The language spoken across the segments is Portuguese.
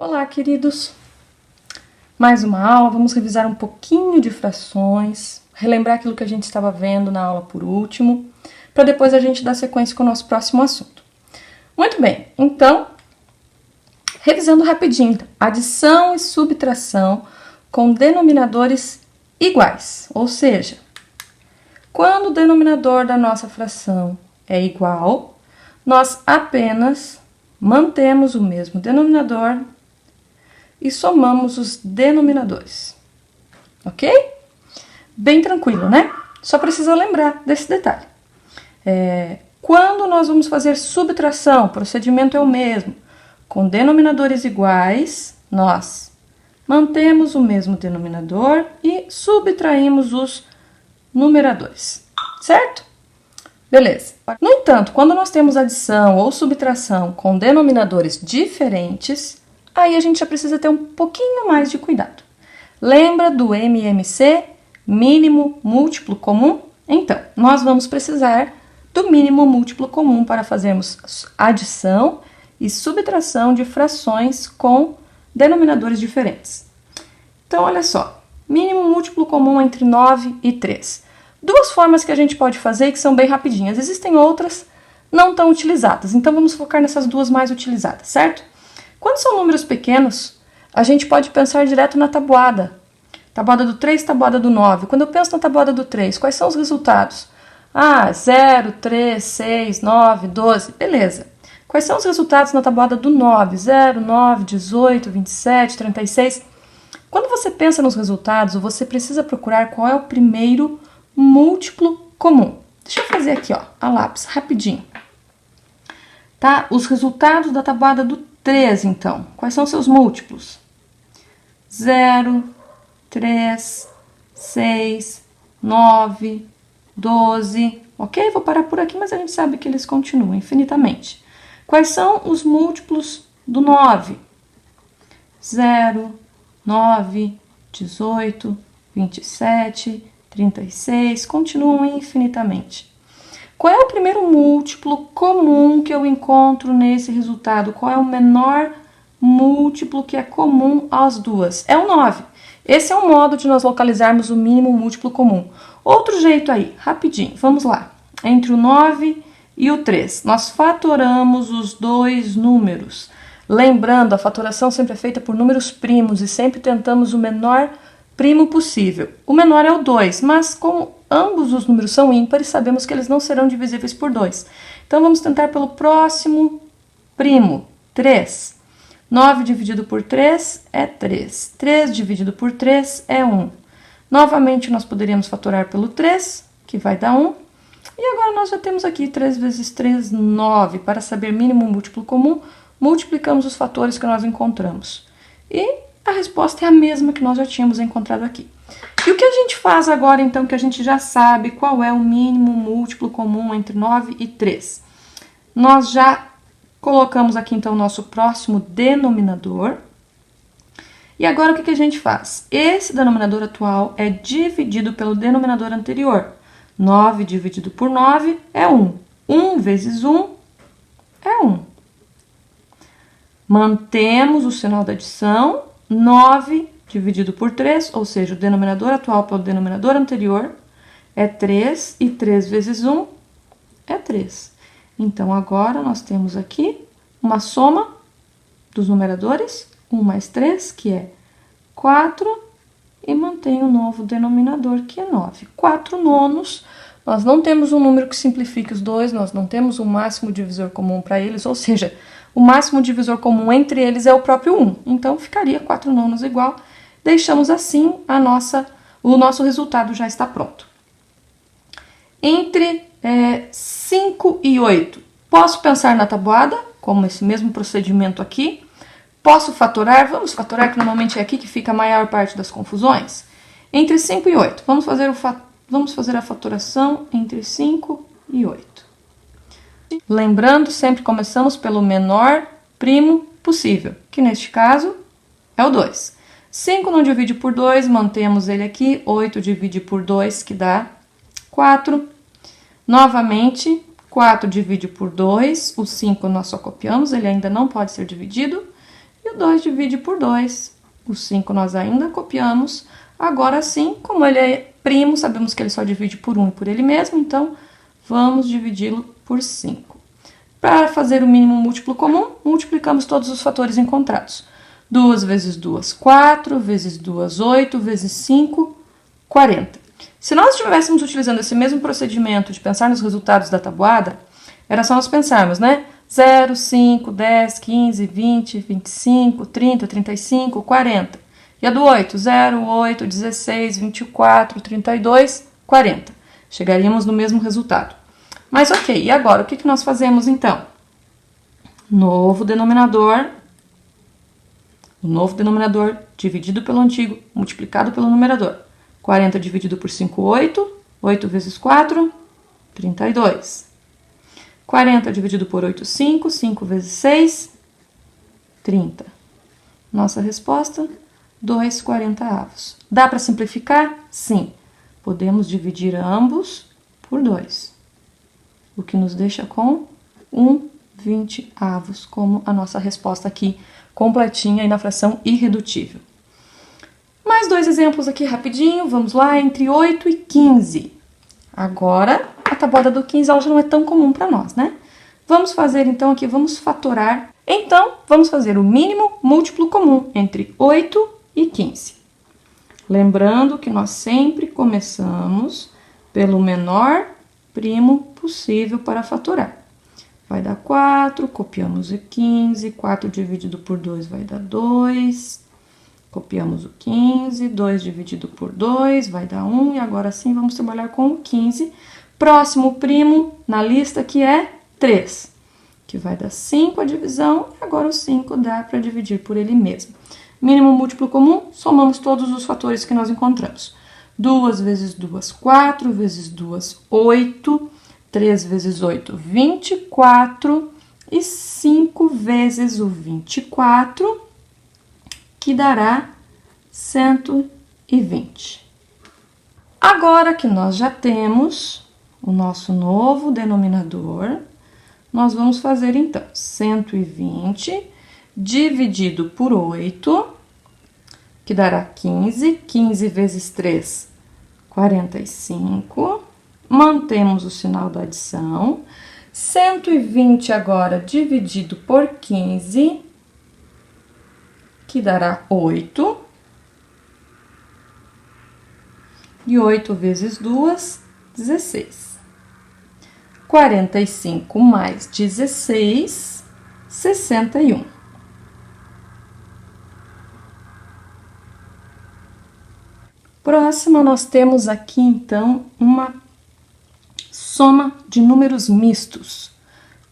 Olá, queridos! Mais uma aula, vamos revisar um pouquinho de frações, relembrar aquilo que a gente estava vendo na aula por último, para depois a gente dar sequência com o nosso próximo assunto. Muito bem, então, revisando rapidinho, adição e subtração com denominadores iguais, ou seja, quando o denominador da nossa fração é igual, nós apenas mantemos o mesmo denominador e somamos os denominadores, ok? Bem tranquilo, né? Só precisa lembrar desse detalhe. Quando nós vamos fazer subtração, o procedimento é o mesmo. Com denominadores iguais, nós mantemos o mesmo denominador e subtraímos os numeradores, certo? Beleza. No entanto, quando nós temos adição ou subtração com denominadores diferentes, aí a gente já precisa ter um pouquinho mais de cuidado. Lembra do MMC, mínimo múltiplo comum? Então, nós vamos precisar do mínimo múltiplo comum para fazermos adição e subtração de frações com denominadores diferentes. Então, olha só, mínimo múltiplo comum entre 9 e 3. Duas formas que a gente pode fazer que são bem rapidinhas. Existem outras não tão utilizadas, então vamos focar nessas duas mais utilizadas, certo? Quando são números pequenos, a gente pode pensar direto na tabuada. Tabuada do 3, tabuada do 9. Quando eu penso na tabuada do 3, quais são os resultados? 0, 3, 6, 9, 12, beleza. Quais são os resultados na tabuada do 9? 0, 9, 18, 27, 36. Quando você pensa nos resultados, você precisa procurar qual é o primeiro múltiplo comum. Deixa eu fazer aqui, ó, a lápis, rapidinho. Tá? Os resultados da tabuada do 3, então. Quais são seus múltiplos? 0, 3, 6, 9, 12. Ok? Vou parar por aqui, mas a gente sabe que eles continuam infinitamente. Quais são os múltiplos do 9? 0, 9, 18, 27, 36, continuam infinitamente. Qual é o primeiro múltiplo comum que eu encontro nesse resultado? Qual é o menor múltiplo que é comum às duas? É o 9. Esse é um modo de nós localizarmos o mínimo múltiplo comum. Outro jeito aí, rapidinho, vamos lá. Entre o 9 e o 3, nós fatoramos os dois números. Lembrando, a fatoração sempre é feita por números primos e sempre tentamos o menor primo possível. O menor é o 2, mas como ambos os números são ímpares, sabemos que eles não serão divisíveis por 2. Então, vamos tentar pelo próximo primo, 3. 9 dividido por 3 é 3. 3 dividido por 3 é 1. Novamente, nós poderíamos fatorar pelo 3, que vai dar 1. E agora, nós já temos aqui 3 vezes 3, 9. Para saber mínimo múltiplo comum, multiplicamos os fatores que nós encontramos. E a resposta é a mesma que nós já tínhamos encontrado aqui. E o que a gente faz agora, então, que a gente já sabe qual é o mínimo múltiplo comum entre 9 e 3? Nós já colocamos aqui, então, o nosso próximo denominador. E agora, o que a gente faz? Esse denominador atual é dividido pelo denominador anterior. 9 dividido por 9 é 1. 1 vezes 1 é 1. Mantemos o sinal da adição. 9 dividido por 3, ou seja, o denominador atual pelo denominador anterior é 3, e 3 vezes 1 é 3. Então, agora nós temos aqui uma soma dos numeradores, 1 mais 3, que é 4, e mantém o novo denominador, que é 9. 4 nonos, nós não temos um número que simplifique os dois, nós não temos um máximo divisor comum para eles, ou seja, o máximo divisor comum entre eles é o próprio 1. Então, ficaria 4 nonos igual. Deixamos assim o nosso resultado já está pronto. Entre 5 e 8, posso pensar na tabuada, como esse mesmo procedimento aqui. Posso fatorar, vamos fatorar, que normalmente é aqui que fica a maior parte das confusões. Entre 5 e 8, vamos fazer a fatoração entre 5 e 8. Lembrando, sempre começamos pelo menor primo possível, que neste caso é o 2. 5 não divide por 2, mantemos ele aqui. 8 divide por 2, que dá 4. Novamente, 4 divide por 2, o 5 nós só copiamos, ele ainda não pode ser dividido. e o 2 divide por 2. O 5 nós ainda copiamos. Agora sim, como ele é primo, sabemos que ele só divide por 1 e por ele mesmo, então vamos dividi-lo por 5. Para fazer o mínimo múltiplo comum, multiplicamos todos os fatores encontrados. 2 vezes 2, 4, vezes 2, 8, vezes 5, 40. Se nós estivéssemos utilizando esse mesmo procedimento de pensar nos resultados da tabuada, era só nós pensarmos, né? 0, 5, 10, 15, 20, 25, 30, 35, 40. E a do 8, 0, 8, 16, 24, 32, 40. Chegaríamos no mesmo resultado. Mas ok, e agora o que nós fazemos então? Novo denominador. O novo denominador dividido pelo antigo, multiplicado pelo numerador. 40 dividido por 5, 8. 8 vezes 4, 32. 40 dividido por 8, 5. 5 vezes 6, 30. Nossa resposta, 2/40. Dá para simplificar? Sim. Podemos dividir ambos por 2. O que nos deixa com 1/20, como a nossa resposta aqui, completinha e na fração irredutível. Mais 2 exemplos aqui rapidinho, vamos lá, entre 8 e 15. Agora, a tabuada do 15 ela já não é tão comum para nós, né? Vamos fazer então aqui, vamos fatorar. Então, vamos fazer o mínimo múltiplo comum entre 8 e 15. Lembrando que nós sempre começamos pelo menor primo possível para fatorar. Vai dar 4, copiamos o 15, 4 dividido por 2 vai dar 2, copiamos o 15, 2 dividido por 2 vai dar 1, e agora sim vamos trabalhar com o 15. Próximo primo na lista que é 3, que vai dar 5 a divisão, e agora o 5 dá para dividir por ele mesmo. Mínimo múltiplo comum, somamos todos os fatores que nós encontramos. 2 vezes 2, 4, vezes 2, 8, 3 vezes 8, 24, e 5 vezes o 24, que dará 120. Agora que nós já temos o nosso novo denominador, nós vamos fazer então 120 dividido por 8, que dará 15. 15 vezes 3, 45. Mantemos o sinal da adição. 120 agora dividido por 15, que dará 8. E 8 vezes 2, 16. 45 mais 16, 61. Próxima, nós temos aqui, então, uma soma de números mistos.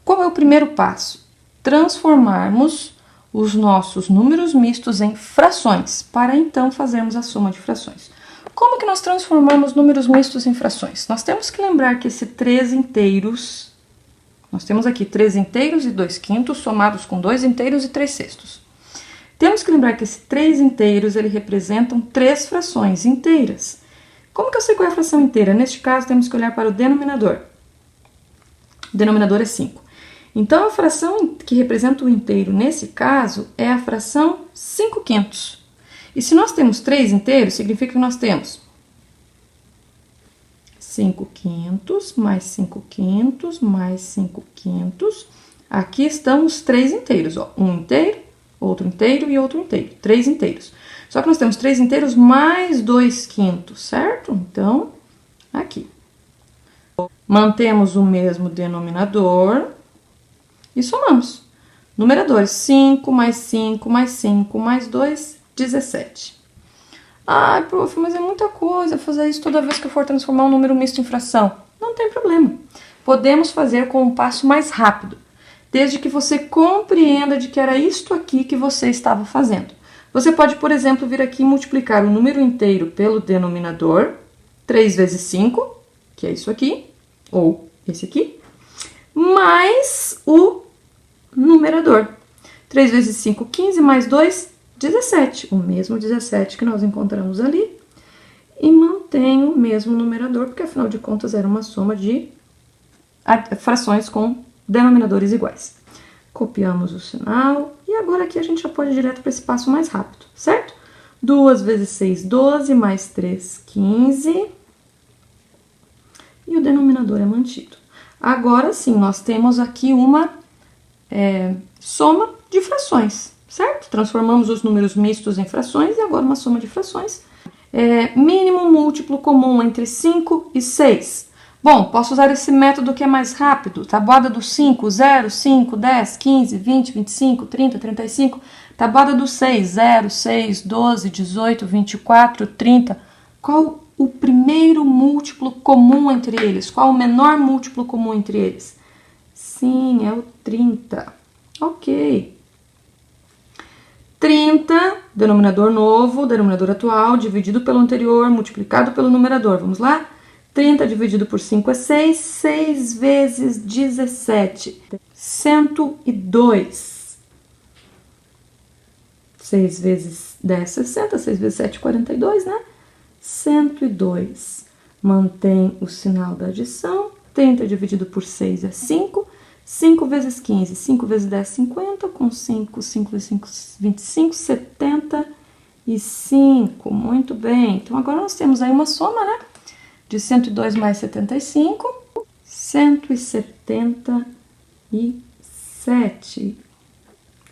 Qual é o primeiro passo? Transformarmos os nossos números mistos em frações, para então fazermos a soma de frações. Como que nós transformamos números mistos em frações? Nós temos que lembrar que esse 3 inteiros, nós temos aqui 3 inteiros e 2 quintos, somados com 2 inteiros e 3 sextos. Temos que lembrar que esses 3 inteiros, ele representam 3 frações inteiras. Como que eu sei qual é a fração inteira? Neste caso, temos que olhar para o denominador. O denominador é 5. Então, a fração que representa o inteiro, nesse caso, é a fração 5 quintos. E se nós temos 3 inteiros, significa que nós temos 5 quintos, mais 5 quintos, mais 5 quintos. Aqui estão os 3 inteiros, ó. Um inteiro, outro inteiro e outro inteiro. 3 inteiros. Só que nós temos 3 inteiros mais 2 quintos, certo? Então, aqui. Mantemos o mesmo denominador e somamos. Numeradores, 5 mais 5 mais 5 mais 2, 17. Ai, prof, mas é muita coisa fazer isso toda vez que eu for transformar um número misto em fração. Não tem problema. Podemos fazer com um passo mais rápido, desde que você compreenda de que era isto aqui que você estava fazendo. Você pode, por exemplo, vir aqui e multiplicar o número inteiro pelo denominador, 3 vezes 5, que é isso aqui, ou esse aqui, mais o numerador. 3 vezes 5, 15, mais 2, 17. O mesmo 17 que nós encontramos ali. E mantém o mesmo numerador, porque afinal de contas era uma soma de frações com denominadores iguais. copiamos o sinal, e agora aqui a gente já pode ir direto para esse passo mais rápido, certo? 2 vezes 6, 12, mais 3, 15, e o denominador é mantido. Agora sim, nós temos aqui uma soma de frações, certo? Transformamos os números mistos em frações, e agora uma soma de frações. Mínimo múltiplo comum entre 5 e 6. Bom, posso usar esse método que é mais rápido. Tabuada do 5, 0, 5, 10, 15, 20, 25, 30, 35. Tabuada do 6, 0, 6, 12, 18, 24, 30. Qual o primeiro múltiplo comum entre eles? Qual o menor múltiplo comum entre eles? Sim, é o 30. Ok. 30, denominador novo, denominador atual, dividido pelo anterior, multiplicado pelo numerador. Vamos lá? 30 dividido por 5 é 6, 6 vezes 17, 102. 6 vezes 10, 60, 6 vezes 7, 42, né? 102. Mantém o sinal da adição, 30 dividido por 6 é 5, 5 vezes 15, 5 vezes 10, 50, com 5, 5 vezes 5, 25, 75. Muito bem, então agora nós temos aí uma soma, né? De 102 mais 75, 177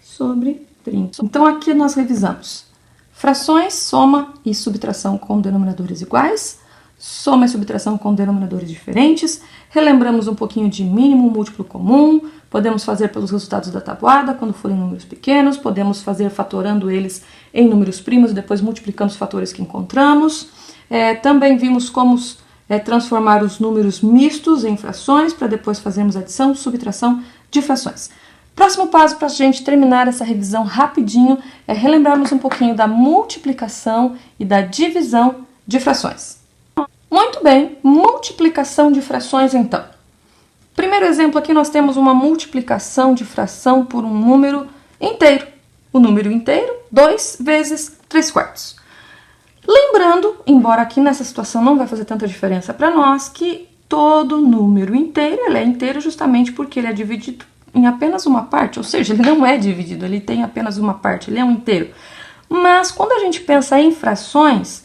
sobre 30. Então, aqui nós revisamos frações, soma e subtração com denominadores iguais, soma e subtração com denominadores diferentes, relembramos um pouquinho de mínimo múltiplo comum, podemos fazer pelos resultados da tabuada, quando forem números pequenos, podemos fazer fatorando eles em números primos e depois multiplicando os fatores que encontramos. Também vimos como transformar os números mistos em frações, para depois fazermos adição, subtração de frações. Próximo passo para a gente terminar essa revisão rapidinho é relembrarmos um pouquinho da multiplicação e da divisão de frações. Muito bem, multiplicação de frações então. Primeiro exemplo aqui nós temos uma multiplicação de fração por um número inteiro. O número inteiro, 2 vezes 3 quartos. Lembrando, embora aqui nessa situação não vai fazer tanta diferença para nós, que todo número inteiro, ele é inteiro justamente porque ele é dividido em apenas uma parte, ou seja, ele não é dividido, ele tem apenas uma parte, ele é um inteiro. Mas quando a gente pensa em frações,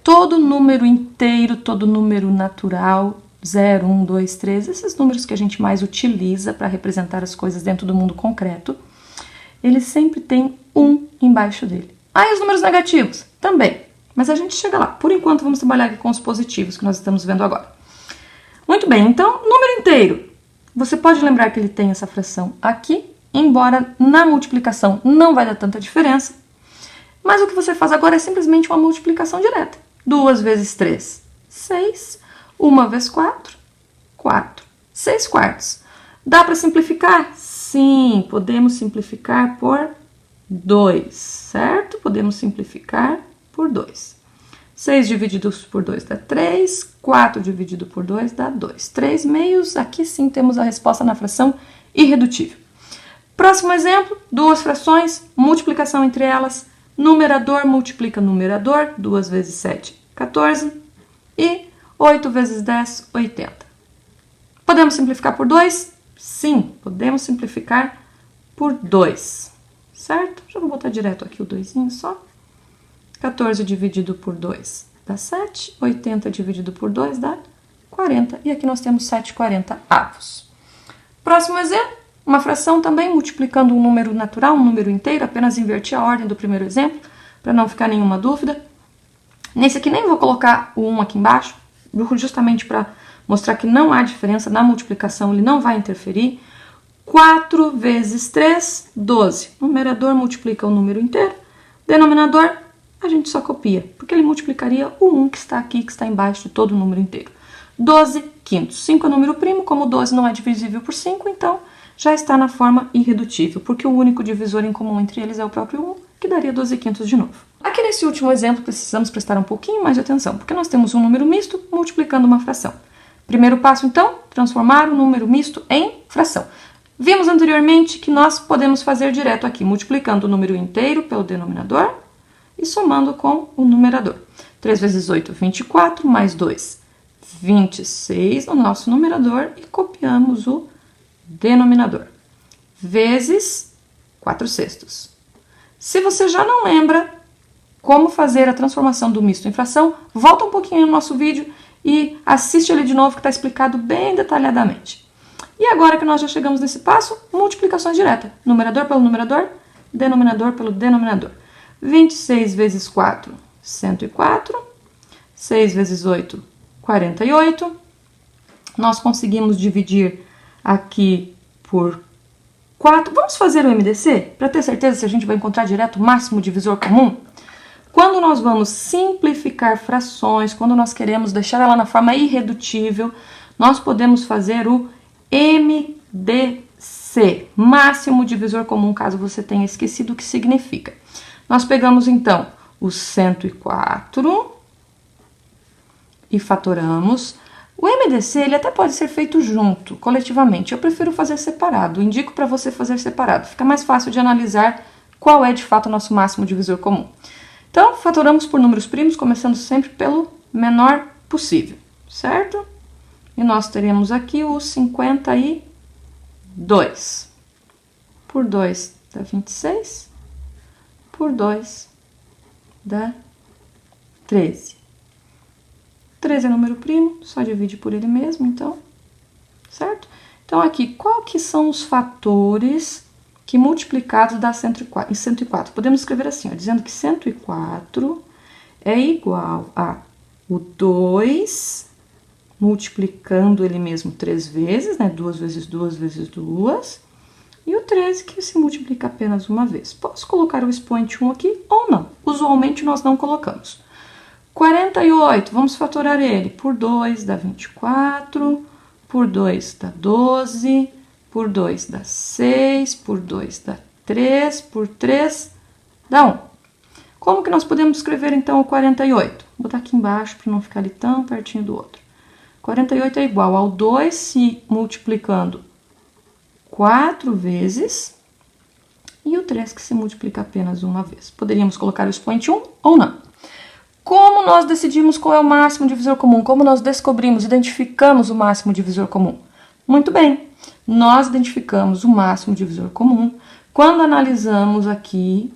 todo número inteiro, todo número natural, 0, 1, 2, 3, esses números que a gente mais utiliza para representar as coisas dentro do mundo concreto, ele sempre tem 1 embaixo dele. E os números negativos? Também. Mas a gente chega lá. Por enquanto, vamos trabalhar aqui com os positivos que nós estamos vendo agora. Muito bem, então, número inteiro. Você pode lembrar que ele tem essa fração aqui, embora na multiplicação não vai dar tanta diferença. Mas o que você faz agora é simplesmente uma multiplicação direta. 2 vezes 3, 6. 1 vezes 4, 4. 6 quartos. Dá para simplificar? Sim, podemos simplificar por 2, certo? Podemos simplificar por 2. 6 dividido por 2 dá 3, 4 dividido por 2 dá 2. 3 meios, aqui sim temos a resposta na fração irredutível. Próximo exemplo, duas frações, multiplicação entre elas, numerador multiplica numerador, 2 vezes 7, 14, e 8 vezes 10, 80. Podemos simplificar por 2? Sim, podemos simplificar por 2. Certo? Já vou botar direto aqui o 2 só. 14 dividido por 2 dá 7. 80 dividido por 2 dá 40. E aqui nós temos 7/40. Próximo exemplo. Uma fração também multiplicando um número natural, um número inteiro. Apenas inverti a ordem do primeiro exemplo, para não ficar nenhuma dúvida. Nesse aqui nem vou colocar o 1 aqui embaixo, justamente para mostrar que não há diferença na multiplicação, ele não vai interferir. 4 vezes 3, 12. Numerador multiplica o número inteiro. Denominador, a gente só copia, porque ele multiplicaria o 1 que está aqui, que está embaixo de todo o número inteiro. 12 quintos. 5 é número primo, como 12 não é divisível por 5, então já está na forma irredutível, porque o único divisor em comum entre eles é o próprio 1, que daria 12 quintos de novo. Aqui nesse último exemplo precisamos prestar um pouquinho mais de atenção, porque nós temos um número misto multiplicando uma fração. Primeiro passo, então, transformar o número misto em fração. Vimos anteriormente que nós podemos fazer direto aqui, multiplicando o número inteiro pelo denominador e somando com o numerador. 3 vezes 8, 24, mais 2, 26 no nosso numerador e copiamos o denominador. vezes 4/6. Se você já não lembra como fazer a transformação do misto em fração, volta um pouquinho no nosso vídeo e assiste ele de novo que está explicado bem detalhadamente. E agora que nós já chegamos nesse passo, multiplicações diretas. Numerador pelo numerador, denominador pelo denominador. 26 vezes 4, 104. 6 vezes 8, 48. Nós conseguimos dividir aqui por 4. Vamos fazer o MDC para ter certeza se a gente vai encontrar direto o máximo divisor comum? Quando nós vamos simplificar frações, quando nós queremos deixar ela na forma irredutível, nós podemos fazer o MDC, máximo divisor comum, caso você tenha esquecido o que significa. Nós pegamos então o 104 e fatoramos. O MDC ele até pode ser feito junto, coletivamente. Eu prefiro fazer separado, indico para você fazer separado. Fica mais fácil de analisar qual é de fato o nosso máximo divisor comum. Então, fatoramos por números primos, começando sempre pelo menor possível, certo? E nós teremos aqui o 52. Por 2 dá 26. Por 2 dá 13. 13 é número primo, só divide por ele mesmo, então, certo? Então, aqui, qual que são os fatores que multiplicados dá 104? Podemos escrever assim, ó, dizendo que 104 é igual a o 2 multiplicando ele mesmo 3 vezes, né? 2 vezes 2 vezes 2. E o 13 que se multiplica apenas uma vez. Posso colocar o expoente 1 aqui ou não. Usualmente nós não colocamos. 48, vamos fatorar ele. Por 2 dá 24, por 2 dá 12, por 2 dá 6, por 2 dá 3, por 3 dá 1. Como que nós podemos escrever então o 48? Vou botar aqui embaixo para não ficar ali tão pertinho do outro. 48 é igual ao 2 se multiplicando 4 vezes e o 3 que se multiplica apenas uma vez. Poderíamos colocar o expoente 1 ou não. Como nós decidimos qual é o máximo divisor comum? Como nós descobrimos, identificamos o máximo divisor comum? Muito bem, nós identificamos o máximo divisor comum quando analisamos aqui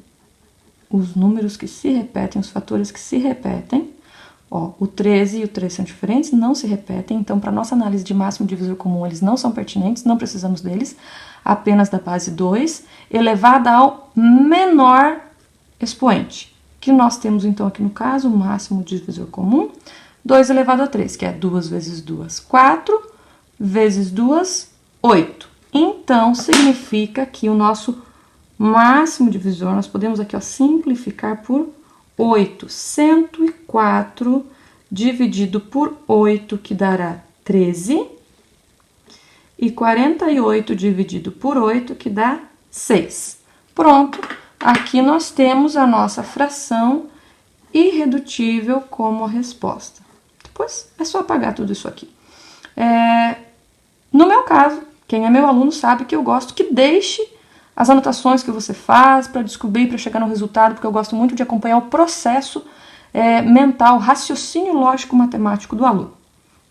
os números que se repetem, os fatores que se repetem. Ó, o 13 e o 3 são diferentes, não se repetem, então para nossa análise de máximo divisor comum eles não são pertinentes, não precisamos deles, apenas da base 2, elevada ao menor expoente, que nós temos então aqui no caso o máximo divisor comum, 2 elevado a 3, que é 2 vezes 2, 4, vezes 2, 8. Então, significa que o nosso máximo divisor, nós podemos aqui ó, simplificar por 8. 104 dividido por 8, que dará 13. E 48 dividido por 8, que dá 6. Pronto, aqui nós temos a nossa fração irredutível como resposta. Depois é só apagar tudo isso aqui. No meu caso, quem é meu aluno sabe que eu gosto que deixe as anotações que você faz para descobrir, para chegar no resultado, porque eu gosto muito de acompanhar o processo mental, raciocínio lógico matemático do aluno.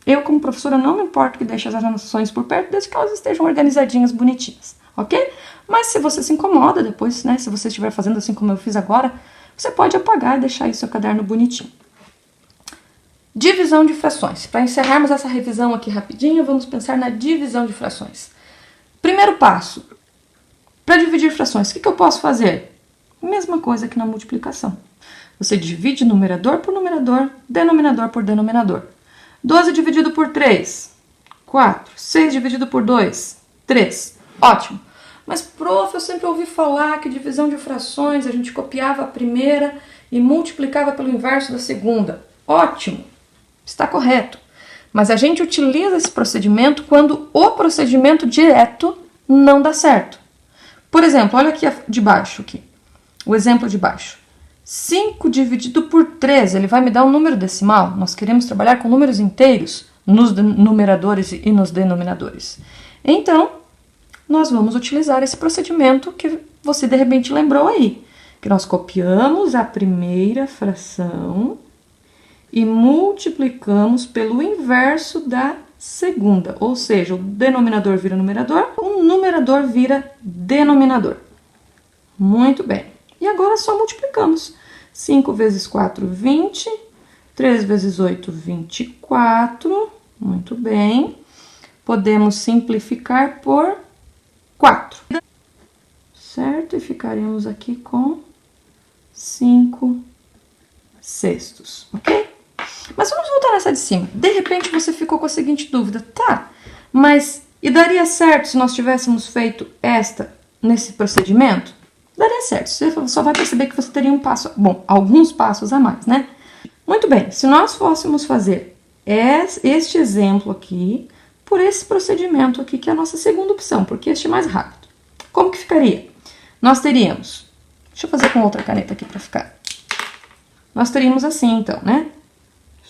Eu, como professora, não me importo que deixe as anotações por perto, desde que elas estejam organizadinhas, bonitinhas, ok? Mas se você se incomoda depois, né, se você estiver fazendo assim como eu fiz agora, você pode apagar e deixar aí seu caderno bonitinho. Divisão de frações. Para encerrarmos essa revisão aqui rapidinho, vamos pensar na divisão de frações. Primeiro passo. Para dividir frações, o que eu posso fazer? Mesma coisa que na multiplicação. Você divide numerador por numerador, denominador por denominador. 12 dividido por 3, 4. 6 dividido por 2, 3. Ótimo. Mas, prof, eu sempre ouvi falar que divisão de frações, a gente copiava a primeira e multiplicava pelo inverso da segunda. Ótimo. Está correto. Mas a gente utiliza esse procedimento quando o procedimento direto não dá certo. Por exemplo, olha aqui de baixo, aqui, o exemplo de baixo. 5 dividido por 3, ele vai me dar um número decimal. Nós queremos trabalhar com números inteiros nos numeradores e nos denominadores. Então, nós vamos utilizar esse procedimento que você de repente lembrou aí. Que nós copiamos a primeira fração e multiplicamos pelo inverso da segunda, ou seja, o denominador vira numerador, o numerador vira denominador. Muito bem. E agora só multiplicamos. 5 vezes 4, 20. 3 vezes 8, 24. Muito bem. Podemos simplificar por 4. Certo? E ficaremos aqui com 5 sextos, ok? Mas vamos voltar nessa de cima. De repente você ficou com a seguinte dúvida. Tá, mas e daria certo se nós tivéssemos feito esta nesse procedimento? Daria certo. Você só vai perceber que você teria um passo, bom, alguns passos a mais, né? Muito bem, se nós fôssemos fazer este exemplo aqui por esse procedimento aqui, que é a nossa segunda opção, porque este é mais rápido. Como que ficaria? Nós teríamos, deixa eu fazer com outra caneta aqui para ficar. Nós teríamos assim, então, né?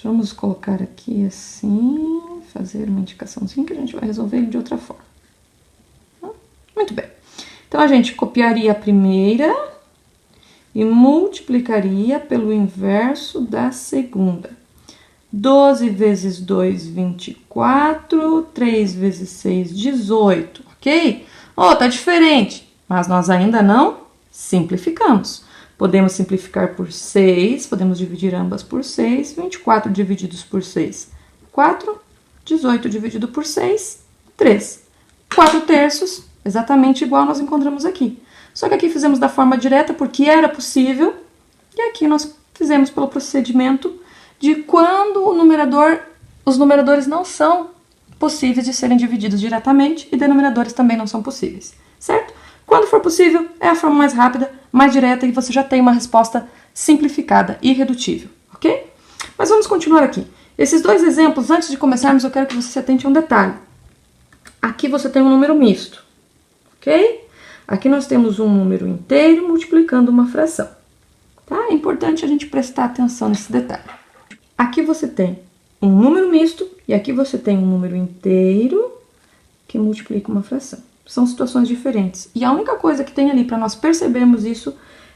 Vamos colocar aqui assim, fazer uma indicaçãozinha que a gente vai resolver de outra forma. Muito bem. Então, a gente copiaria a primeira e multiplicaria pelo inverso da segunda. 12 vezes 2, 24. 3 vezes 6, 18, ok? Oh, tá diferente, mas nós ainda não simplificamos. Podemos simplificar por 6, podemos dividir ambas por 6. 24 divididos por 6, 4. 18 dividido por 6, 3. 4 terços, exatamente igual nós encontramos aqui. Só que aqui fizemos da forma direta porque era possível. E aqui nós fizemos pelo procedimento de quando os numeradores não são possíveis de serem divididos diretamente e denominadores também não são possíveis, certo? Quando for possível, é a forma mais rápida, mais direta e você já tem uma resposta simplificada e irredutível, ok? Mas vamos continuar aqui. Esses dois exemplos, antes de começarmos, eu quero que você se atente a um detalhe. Aqui você tem um número misto, ok? Aqui nós temos um número inteiro multiplicando uma fração, tá? É importante a gente prestar atenção nesse detalhe. Aqui você tem um número misto e aqui você tem um número inteiro que multiplica uma fração. São situações diferentes. E a única coisa que tem ali para nós percebermos isso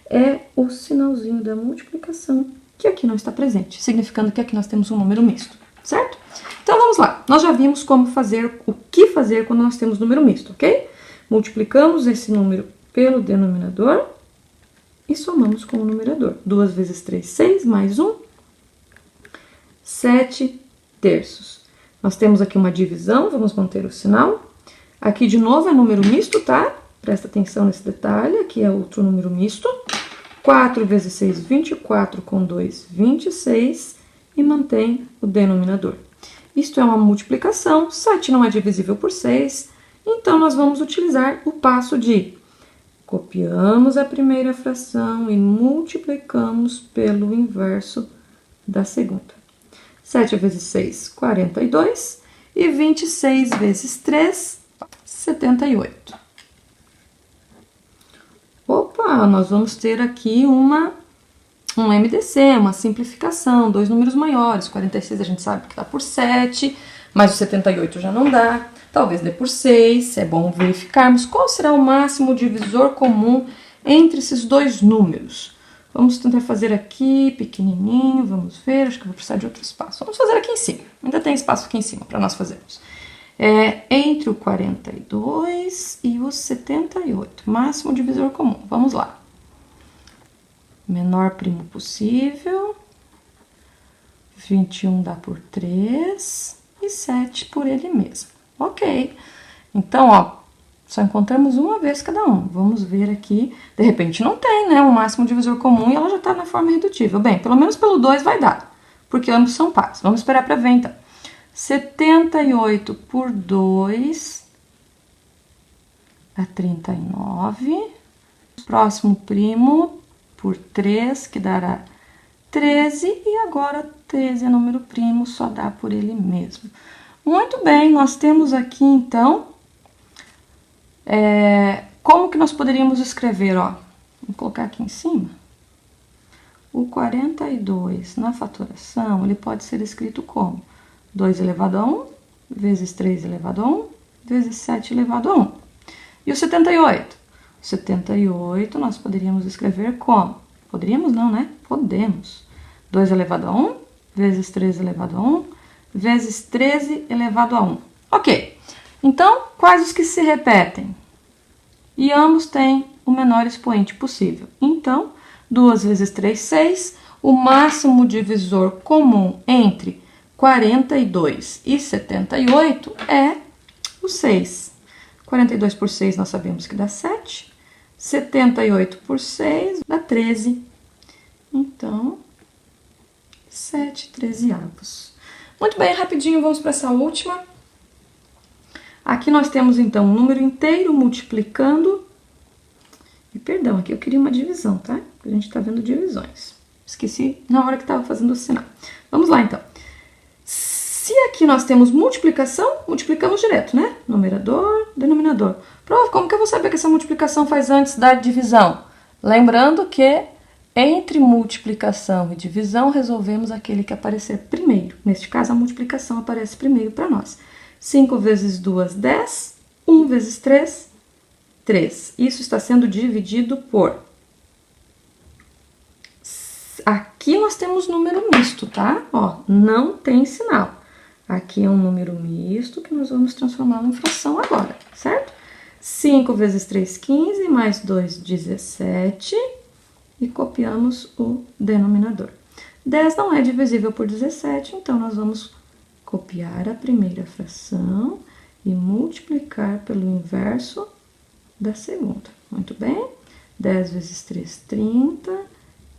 é o sinalzinho da multiplicação, que aqui não está presente, significando que aqui nós temos um número misto, certo? Então vamos lá. Nós já vimos como fazer, o que fazer quando nós temos número misto, ok? Multiplicamos esse número pelo denominador e somamos com o numerador. 2 vezes 3, 6, mais 1, 7 terços. Nós temos aqui uma divisão, vamos manter o sinal. Aqui, de novo, é número misto, tá? Presta atenção nesse detalhe. Aqui é outro número misto. 4 vezes 6, 24, com 2, 26. E mantém o denominador. Isto é uma multiplicação. 7 não é divisível por 6. Então, nós vamos utilizar o passo de copiamos a primeira fração e multiplicamos pelo inverso da segunda. 7 vezes 6, 42. E 26 vezes 3, 78. Opa, nós vamos ter aqui um MDC, uma simplificação, dois números maiores. 46 a gente sabe que dá por 7, mas o 78 já não dá. Talvez dê por 6, é bom verificarmos qual será o máximo divisor comum entre esses dois números. Vamos tentar fazer aqui, pequenininho, vamos ver, acho que eu vou precisar de outro espaço. Vamos fazer aqui em cima, ainda tem espaço aqui em cima para nós fazermos. Entre o 42 e o 78, máximo divisor comum. Vamos lá. Menor primo possível. 21 dá por 3 e 7 por ele mesmo. Ok. Então, ó, só encontramos uma vez cada um. Vamos ver aqui. De repente não tem, né, um máximo divisor comum e ela já está na forma irredutível. Bem, pelo menos pelo 2 vai dar, porque ambos são pares. Vamos esperar para ver, então. 78 por 2 dá 39. Próximo primo por 3, que dará 13. E agora 13 é número primo, só dá por ele mesmo. Muito bem, nós temos aqui, então, como que nós poderíamos escrever, ó? Vou colocar aqui em cima. O 42 na fatoração, ele pode ser escrito como 2 elevado a 1, vezes 3 elevado a 1, vezes 7 elevado a 1. E o 78? O 78 nós poderíamos escrever como? Poderíamos não, né? Podemos. 2 elevado a 1, vezes 3 elevado a 1, vezes 13 elevado a 1. Ok, então quais os que se repetem? E ambos têm o menor expoente possível. Então, 2 vezes 3, 6. O máximo divisor comum entre 42 e 78 é o 6. 42 por 6 nós sabemos que dá 7. 78 por 6 dá 13. Então, 7 13avos. Muito bem, rapidinho vamos para essa última. Aqui nós temos então um número inteiro multiplicando. E perdão, aqui eu queria uma divisão, tá? A gente tá vendo divisões. Esqueci na hora que tava fazendo o sinal. Vamos lá então. Se aqui nós temos multiplicação, multiplicamos direto, né? Numerador, denominador. Prova, como que eu vou saber que essa multiplicação faz antes da divisão? Lembrando que entre multiplicação e divisão resolvemos aquele que aparecer primeiro. Neste caso, a multiplicação aparece primeiro para nós. 5 vezes 2, 10. 1 vezes 3, 3. Isso está sendo dividido por... Aqui nós temos número misto, tá? Ó, não tem sinal. Aqui é um número misto que nós vamos transformar em fração agora, certo? 5 vezes 3, 15, mais 2, 17. E copiamos o denominador. 10 não é divisível por 17, então nós vamos copiar a primeira fração e multiplicar pelo inverso da segunda. Muito bem? 10 vezes 3, 30.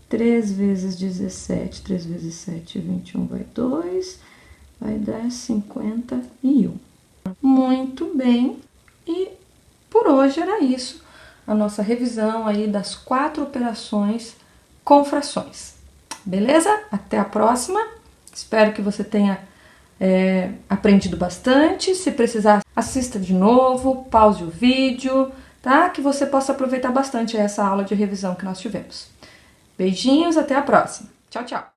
3 vezes 17, 3 vezes 7, 21, vai 2. Vai dar 51. Muito bem. E por hoje era isso. A nossa revisão aí das 4 operações com frações. Beleza? Até a próxima. Espero que você tenha aprendido bastante. Se precisar, assista de novo, pause o vídeo, tá? Que você possa aproveitar bastante essa aula de revisão que nós tivemos. Beijinhos, até a próxima. Tchau, tchau.